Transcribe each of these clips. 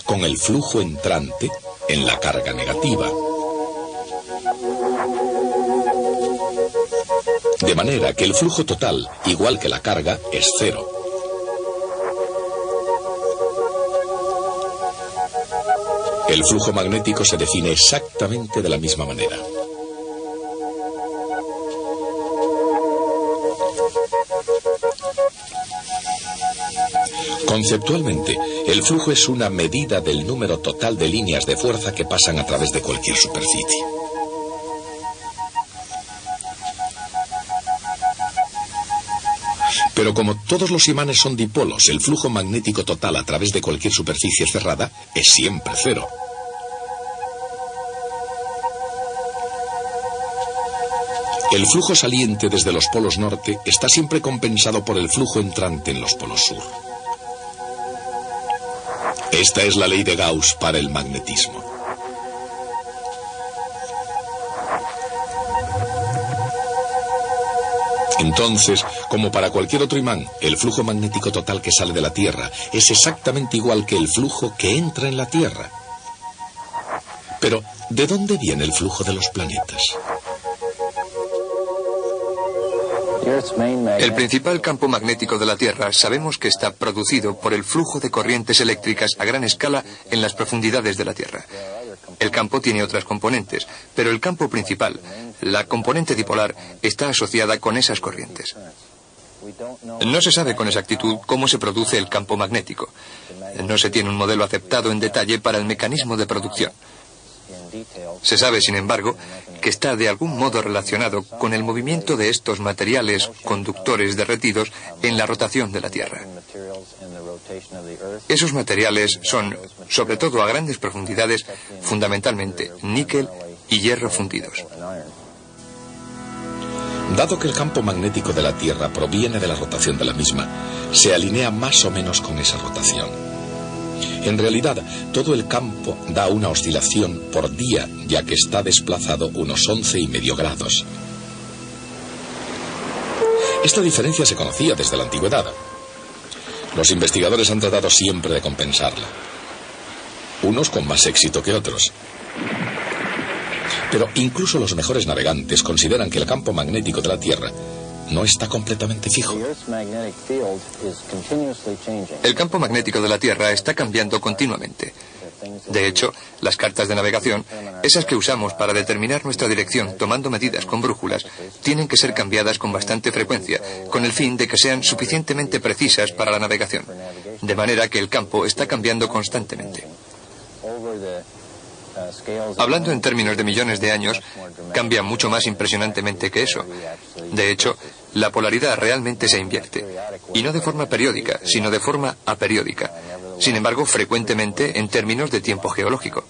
con el flujo entrante en la carga negativa. De manera que el flujo total, igual que la carga, es cero. El flujo magnético se define exactamente de la misma manera. Conceptualmente, el flujo es una medida del número total de líneas de fuerza que pasan a través de cualquier superficie. Pero como todos los imanes son dipolos, el flujo magnético total a través de cualquier superficie cerrada es siempre cero. El flujo saliente desde los polos norte está siempre compensado por el flujo entrante en los polos sur. Esta es la ley de Gauss para el magnetismo. Entonces, como para cualquier otro imán, el flujo magnético total que sale de la Tierra es exactamente igual que el flujo que entra en la Tierra. Pero, ¿de dónde viene el flujo de los planetas? El principal campo magnético de la Tierra sabemos que está producido por el flujo de corrientes eléctricas a gran escala en las profundidades de la Tierra. El campo tiene otras componentes, pero el campo principal, la componente dipolar, está asociada con esas corrientes. No se sabe con exactitud cómo se produce el campo magnético. No se tiene un modelo aceptado en detalle para el mecanismo de producción. Se sabe, sin embargo, que está de algún modo relacionado con el movimiento de estos materiales conductores derretidos en la rotación de la Tierra. Esos materiales son, sobre todo a grandes profundidades, fundamentalmente níquel y hierro fundidos. Dado que el campo magnético de la Tierra proviene de la rotación de la misma, se alinea más o menos con esa rotación. En realidad, todo el campo da una oscilación por día, ya que está desplazado unos 11,5 grados. Esta diferencia se conocía desde la antigüedad. Los investigadores han tratado siempre de compensarla, unos con más éxito que otros. Pero incluso los mejores navegantes consideran que el campo magnético de la Tierra no está completamente fijo. El campo magnético de la Tierra está cambiando continuamente. De hecho, las cartas de navegación, esas que usamos para determinar nuestra dirección tomando medidas con brújulas, tienen que ser cambiadas con bastante frecuencia, con el fin de que sean suficientemente precisas para la navegación. De manera que el campo está cambiando constantemente. Hablando en términos de millones de años, cambia mucho más impresionantemente que eso. De hecho, la polaridad realmente se invierte, y no de forma periódica, sino de forma aperiódica. Sin embargo, frecuentemente en términos de tiempo geológico.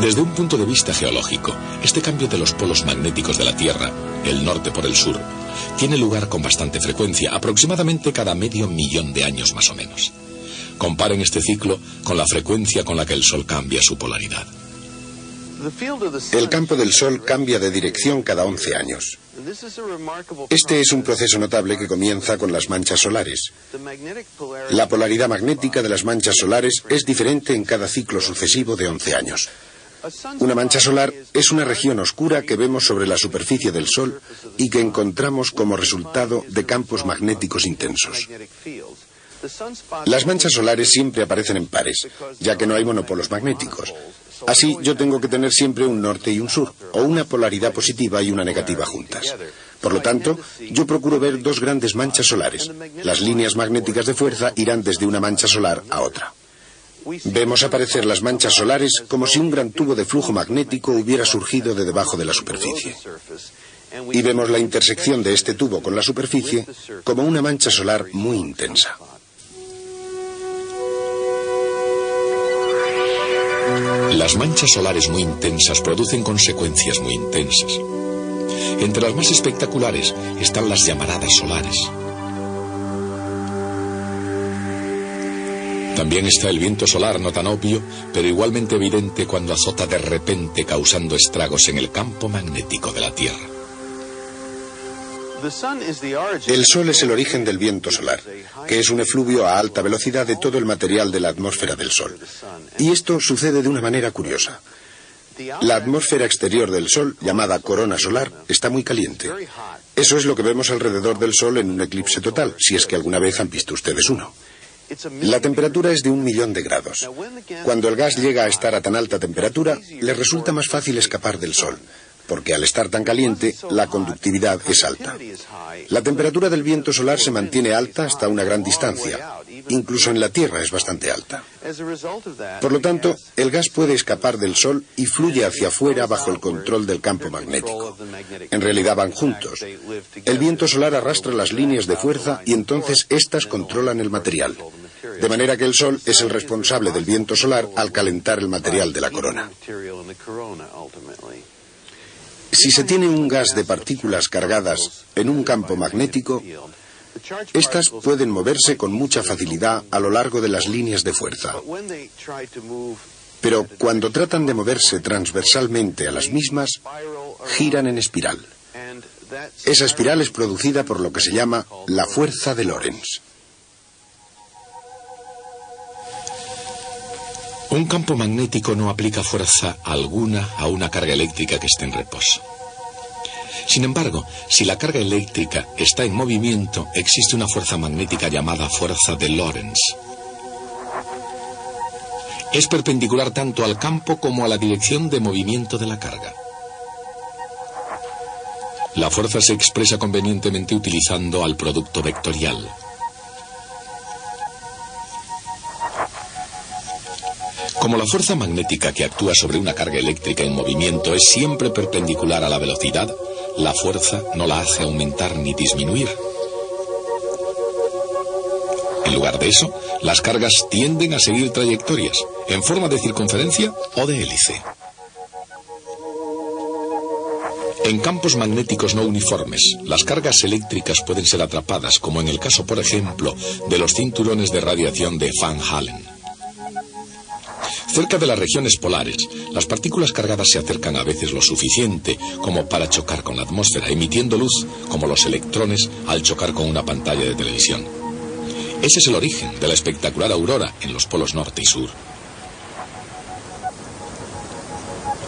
Desde un punto de vista geológico, este cambio de los polos magnéticos de la Tierra, el norte por el sur, tiene lugar con bastante frecuencia, aproximadamente cada medio millón de años más o menos. Comparen este ciclo con la frecuencia con la que el Sol cambia su polaridad. El campo del Sol cambia de dirección cada 11 años. Este es un proceso notable que comienza con las manchas solares. La polaridad magnética de las manchas solares es diferente en cada ciclo sucesivo de 11 años. Una mancha solar es una región oscura que vemos sobre la superficie del Sol y que encontramos como resultado de campos magnéticos intensos. Las manchas solares siempre aparecen en pares, ya que no hay monopolos magnéticos. Así, yo tengo que tener siempre un norte y un sur, o una polaridad positiva y una negativa juntas. Por lo tanto, yo procuro ver dos grandes manchas solares. Las líneas magnéticas de fuerza irán desde una mancha solar a otra. Vemos aparecer las manchas solares como si un gran tubo de flujo magnético hubiera surgido de debajo de la superficie. Y vemos la intersección de este tubo con la superficie como una mancha solar muy intensa. Las manchas solares muy intensas producen consecuencias muy intensas. Entre las más espectaculares están las llamaradas solares. También está el viento solar, no tan obvio, pero igualmente evidente cuando azota de repente causando estragos en el campo magnético de la Tierra. El Sol es el origen del viento solar, que es un efluvio a alta velocidad de todo el material de la atmósfera del Sol. Y esto sucede de una manera curiosa. La atmósfera exterior del Sol, llamada corona solar, está muy caliente. Eso es lo que vemos alrededor del Sol en un eclipse total, si es que alguna vez han visto ustedes uno. La temperatura es de 1.000.000 de grados. Cuando el gas llega a estar a tan alta temperatura, le resulta más fácil escapar del Sol, porque al estar tan caliente, la conductividad es alta. La temperatura del viento solar se mantiene alta hasta una gran distancia. Incluso en la Tierra es bastante alta. Por lo tanto, el gas puede escapar del Sol y fluye hacia afuera bajo el control del campo magnético. En realidad van juntos. El viento solar arrastra las líneas de fuerza y entonces éstas controlan el material. De manera que el Sol es el responsable del viento solar al calentar el material de la corona. Si se tiene un gas de partículas cargadas en un campo magnético, estas pueden moverse con mucha facilidad a lo largo de las líneas de fuerza. Pero cuando tratan de moverse transversalmente a las mismas, giran en espiral. Esa espiral es producida por lo que se llama la fuerza de Lorentz. Un campo magnético no aplica fuerza alguna a una carga eléctrica que esté en reposo. Sin embargo, si la carga eléctrica está en movimiento, existe una fuerza magnética llamada fuerza de Lorentz. Es perpendicular tanto al campo como a la dirección de movimiento de la carga. La fuerza se expresa convenientemente utilizando al producto vectorial. Como la fuerza magnética que actúa sobre una carga eléctrica en movimiento es siempre perpendicular a la velocidad, la fuerza no la hace aumentar ni disminuir. En lugar de eso, las cargas tienden a seguir trayectorias, en forma de circunferencia o de hélice. En campos magnéticos no uniformes, las cargas eléctricas pueden ser atrapadas, como en el caso, por ejemplo, de los cinturones de radiación de Van Allen. Cerca de las regiones polares, las partículas cargadas se acercan a veces lo suficiente como para chocar con la atmósfera, emitiendo luz, como los electrones al chocar con una pantalla de televisión. Ese es el origen de la espectacular aurora en los polos norte y sur.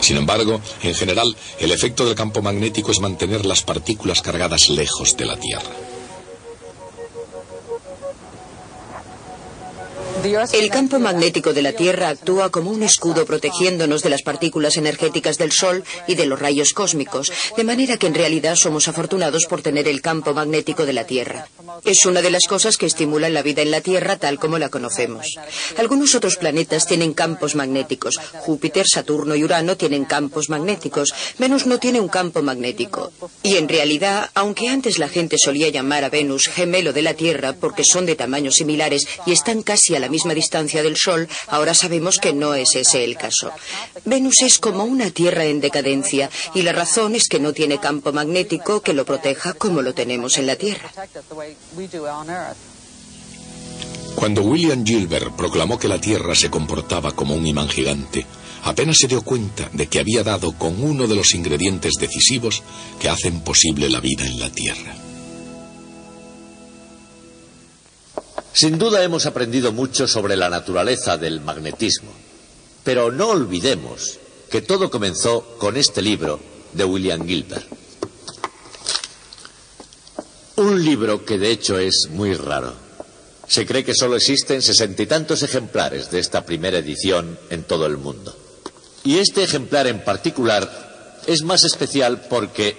Sin embargo, en general, el efecto del campo magnético es mantener las partículas cargadas lejos de la Tierra. El campo magnético de la Tierra actúa como un escudo protegiéndonos de las partículas energéticas del Sol y de los rayos cósmicos, de manera que en realidad somos afortunados por tener el campo magnético de la Tierra. Es una de las cosas que estimulan la vida en la Tierra tal como la conocemos. Algunos otros planetas tienen campos magnéticos. Júpiter, Saturno y Urano tienen campos magnéticos. Venus no tiene un campo magnético. Y en realidad, aunque antes la gente solía llamar a Venus gemelo de la Tierra porque son de tamaños similares y están casi a la misma distancia del Sol, ahora sabemos que no es ese el caso. Venus es como una Tierra en decadencia y la razón es que no tiene campo magnético que lo proteja como lo tenemos en la Tierra. Cuando William Gilbert proclamó que la Tierra se comportaba como un imán gigante, apenas se dio cuenta de que había dado con uno de los ingredientes decisivos que hacen posible la vida en la Tierra. Sin duda hemos aprendido mucho sobre la naturaleza del magnetismo, pero no olvidemos que todo comenzó con este libro de William Gilbert. Un libro que de hecho es muy raro. Se cree que solo existen 60 y tantos ejemplares de esta primera edición en todo el mundo. Y este ejemplar en particular es más especial porque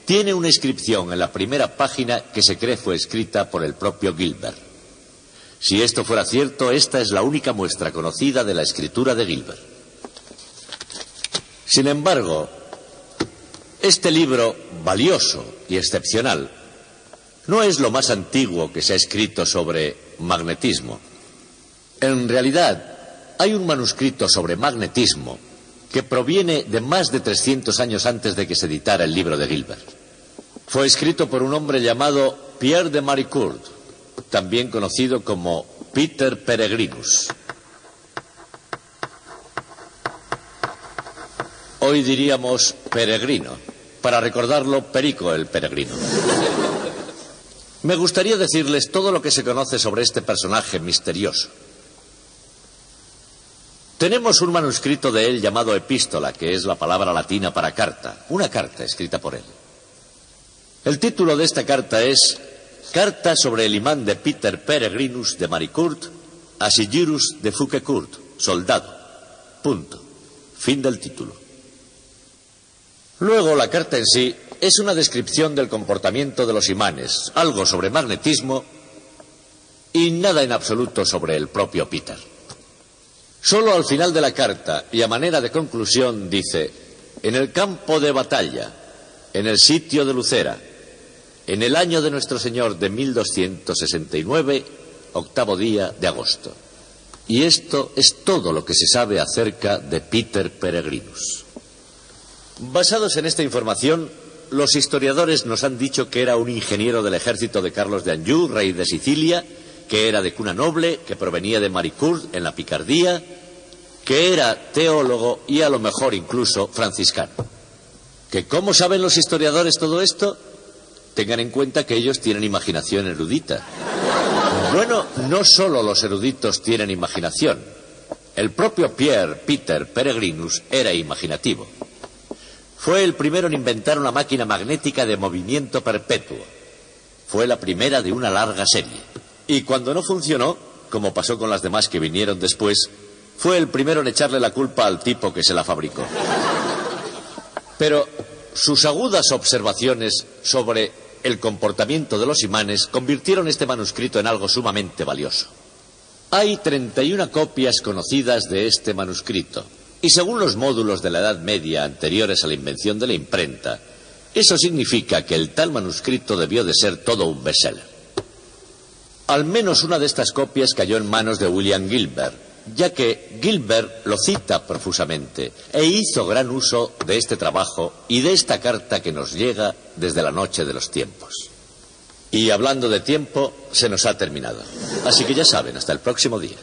tiene una inscripción en la primera página que se cree fue escrita por el propio Gilbert. Si esto fuera cierto, esta es la única muestra conocida de la escritura de Gilbert. Sin embargo, este libro, valioso y excepcional, no es lo más antiguo que se ha escrito sobre magnetismo. En realidad, hay un manuscrito sobre magnetismo que proviene de más de 300 años antes de que se editara el libro de Gilbert. Fue escrito por un hombre llamado Pierre de Maricourt, también conocido como Peter Peregrinus. Hoy diríamos peregrino, para recordarlo, Perico el Peregrino. me gustaría decirles todo lo que se conoce sobre este personaje misterioso. Tenemos un manuscrito de él llamado epístola, que es la palabra latina para carta, una carta escrita por él. El título de esta carta es Carta sobre el imán de Peter Peregrinus de Maricourt a Sigyrus de Fouquecourt, soldado. Punto. Fin del título. Luego, la carta en sí es una descripción del comportamiento de los imanes, algo sobre magnetismo y nada en absoluto sobre el propio Peter. Solo al final de la carta y a manera de conclusión dice: en el campo de batalla, en el sitio de Lucera, en el año de nuestro Señor de 1269, 8º día de agosto. Y esto es todo lo que se sabe acerca de Peter Peregrinus. Basados en esta información, los historiadores nos han dicho que era un ingeniero del ejército de Carlos de Anjou, rey de Sicilia, que era de cuna noble, que provenía de Maricourt, en la Picardía, que era teólogo y a lo mejor incluso franciscano. ¿Que cómo saben los historiadores todo esto? Tengan en cuenta que ellos tienen imaginación erudita. Bueno, no solo los eruditos tienen imaginación. El propio Peter Peregrinus era imaginativo. Fue el primero en inventar una máquina magnética de movimiento perpetuo. Fue la primera de una larga serie. Y cuando no funcionó, como pasó con las demás que vinieron después, fue el primero en echarle la culpa al tipo que se la fabricó. Pero sus agudas observaciones sobre el comportamiento de los imanes convirtieron este manuscrito en algo sumamente valioso. Hay 31 copias conocidas de este manuscrito, y según los módulos de la Edad Media anteriores a la invención de la imprenta, eso significa que el tal manuscrito debió de ser todo un bestseller. Al menos una de estas copias cayó en manos de William Gilbert, ya que Gilbert lo cita profusamente e hizo gran uso de este trabajo y de esta carta que nos llega desde la noche de los tiempos. Y hablando de tiempo, se nos ha terminado. Así que ya saben, hasta el próximo día.